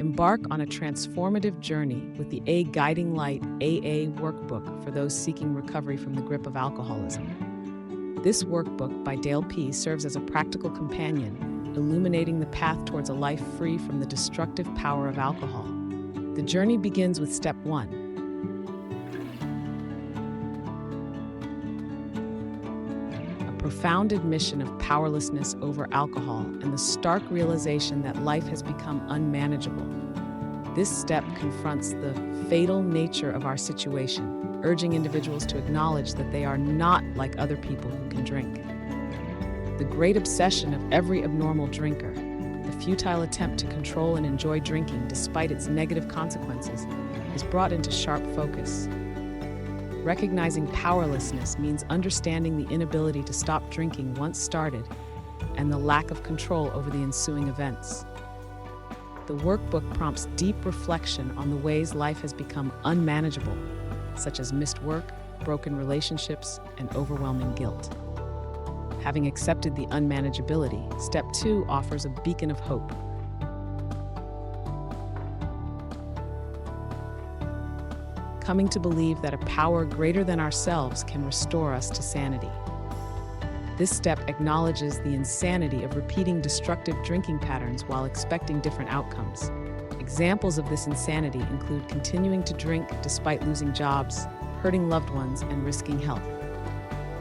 Embark on a transformative journey with the A Guiding Light AA Workbook for those seeking recovery from the grip of alcoholism. This workbook by Dale P. serves as a practical companion, illuminating the path towards a life free from the destructive power of alcohol. The journey begins with Step 1. Profound admission of powerlessness over alcohol and the stark realization that life has become unmanageable. This step confronts the fatal nature of our situation, urging individuals to acknowledge that they are not like other people who can drink. The great obsession of every abnormal drinker, the futile attempt to control and enjoy drinking despite its negative consequences, is brought into sharp focus. Recognizing powerlessness means understanding the inability to stop drinking once started and the lack of control over the ensuing events. The workbook prompts deep reflection on the ways life has become unmanageable, such as missed work, broken relationships, and overwhelming guilt. Having accepted the unmanageability, Step 2 offers a beacon of hope. Coming to believe that a power greater than ourselves can restore us to sanity. This step acknowledges the insanity of repeating destructive drinking patterns while expecting different outcomes. Examples of this insanity include continuing to drink despite losing jobs, hurting loved ones, and risking health.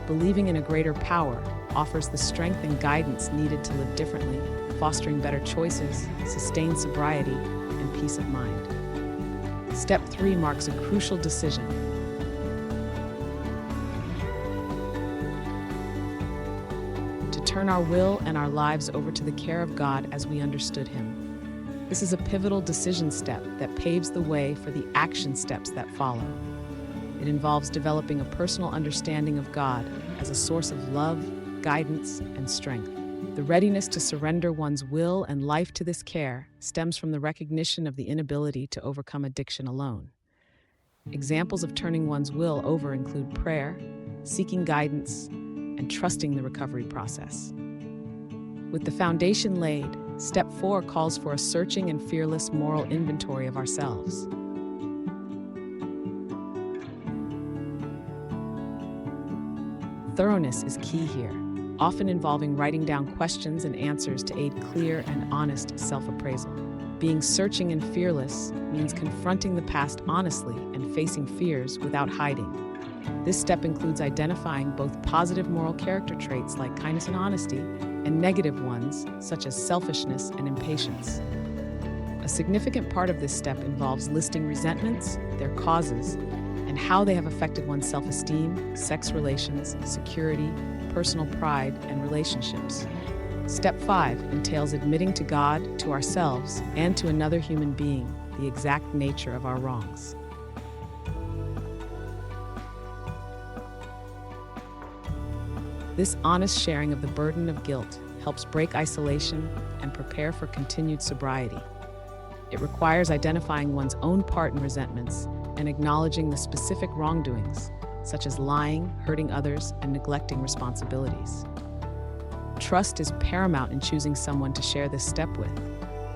Believing in a greater power offers the strength and guidance needed to live differently, fostering better choices, sustained sobriety, and peace of mind. Step 3 marks a crucial decision. To turn our will and our lives over to the care of God as we understood Him. This is a pivotal decision step that paves the way for the action steps that follow. It involves developing a personal understanding of God as a source of love, guidance, and strength. The readiness to surrender one's will and life to this care stems from the recognition of the inability to overcome addiction alone. Examples of turning one's will over include prayer, seeking guidance, and trusting the recovery process. With the foundation laid, Step 4 calls for a searching and fearless moral inventory of ourselves. Thoroughness is key here, often involving writing down questions and answers to aid clear and honest self-appraisal. Being searching and fearless means confronting the past honestly and facing fears without hiding. This step includes identifying both positive moral character traits like kindness and honesty, and negative ones such as selfishness and impatience. A significant part of this step involves listing resentments, their causes, and how they have affected one's self-esteem, sex relations, security, personal pride, and relationships. Step 5 entails admitting to God, to ourselves, and to another human being the exact nature of our wrongs. This honest sharing of the burden of guilt helps break isolation and prepare for continued sobriety. It requires identifying one's own part in resentments and acknowledging the specific wrongdoings, such as lying, hurting others, and neglecting responsibilities. Trust is paramount in choosing someone to share this step with,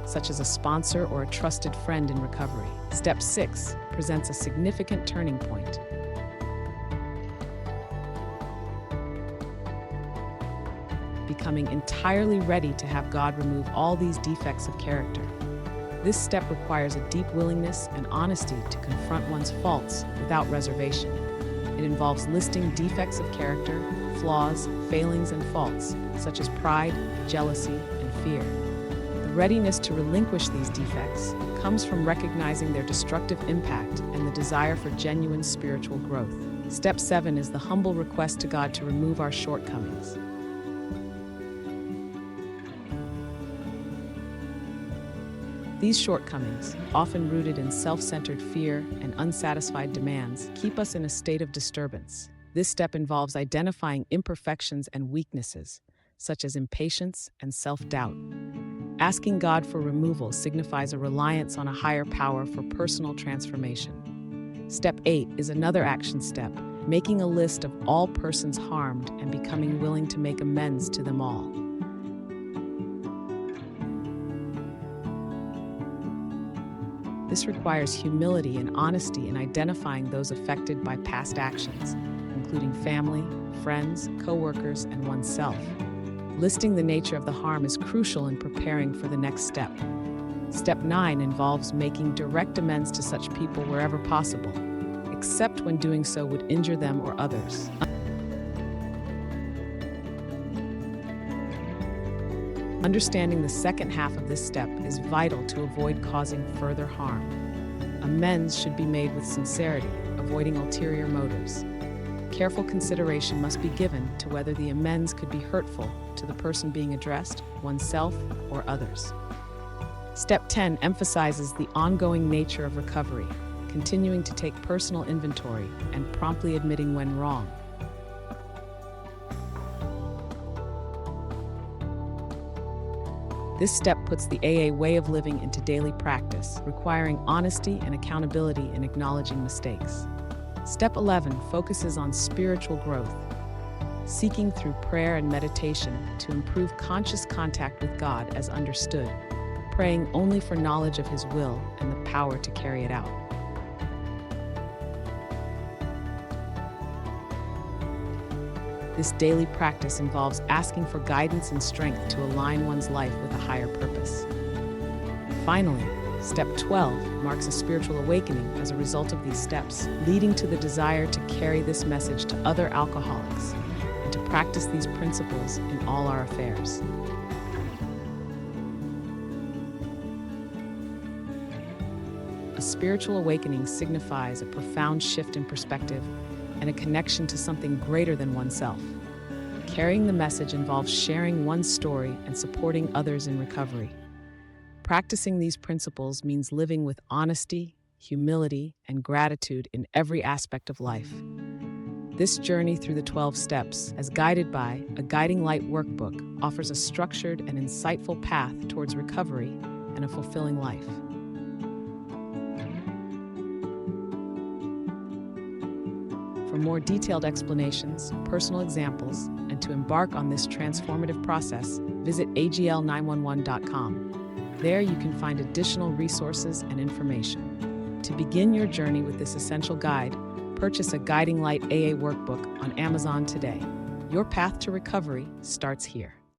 such as a sponsor or a trusted friend in recovery. Step 6 presents a significant turning point. Becoming entirely ready to have God remove all these defects of character. This step requires a deep willingness and honesty to confront one's faults without reservation. It involves listing defects of character, flaws, failings, and faults, such as pride, jealousy, and fear. The readiness to relinquish these defects comes from recognizing their destructive impact and the desire for genuine spiritual growth. Step 7 is the humble request to God to remove our shortcomings. These shortcomings, often rooted in self-centered fear and unsatisfied demands, keep us in a state of disturbance. This step involves identifying imperfections and weaknesses, such as impatience and self-doubt. Asking God for removal signifies a reliance on a higher power for personal transformation. Step 8 is another action step, making a list of all persons harmed and becoming willing to make amends to them all. This requires humility and honesty in identifying those affected by past actions, including family, friends, coworkers, and oneself. Listing the nature of the harm is crucial in preparing for the next step. Step 9 involves making direct amends to such people wherever possible, except when doing so would injure them or others. Understanding the second half of this step is vital to avoid causing further harm. Amends should be made with sincerity, avoiding ulterior motives. Careful consideration must be given to whether the amends could be hurtful to the person being addressed, oneself, or others. Step 10 emphasizes the ongoing nature of recovery, continuing to take personal inventory and promptly admitting when wrong. This step puts the AA way of living into daily practice, requiring honesty and accountability in acknowledging mistakes. Step 11 focuses on spiritual growth, seeking through prayer and meditation to improve conscious contact with God as understood, praying only for knowledge of His will and the power to carry it out. This daily practice involves asking for guidance and strength to align one's life with a higher purpose. Finally, Step 12 marks a spiritual awakening as a result of these steps, leading to the desire to carry this message to other alcoholics and to practice these principles in all our affairs. A spiritual awakening signifies a profound shift in perspective and a connection to something greater than oneself. Carrying the message involves sharing one's story and supporting others in recovery. Practicing these principles means living with honesty, humility, and gratitude in every aspect of life. This journey through the 12 steps, as guided by a Guiding Light workbook, offers a structured and insightful path towards recovery and a fulfilling life. For more detailed explanations, personal examples, and to embark on this transformative process, visit agl911.com. There you can find additional resources and information. To begin your journey with this essential guide, purchase a Guiding Light AA workbook on Amazon today. Your path to recovery starts here.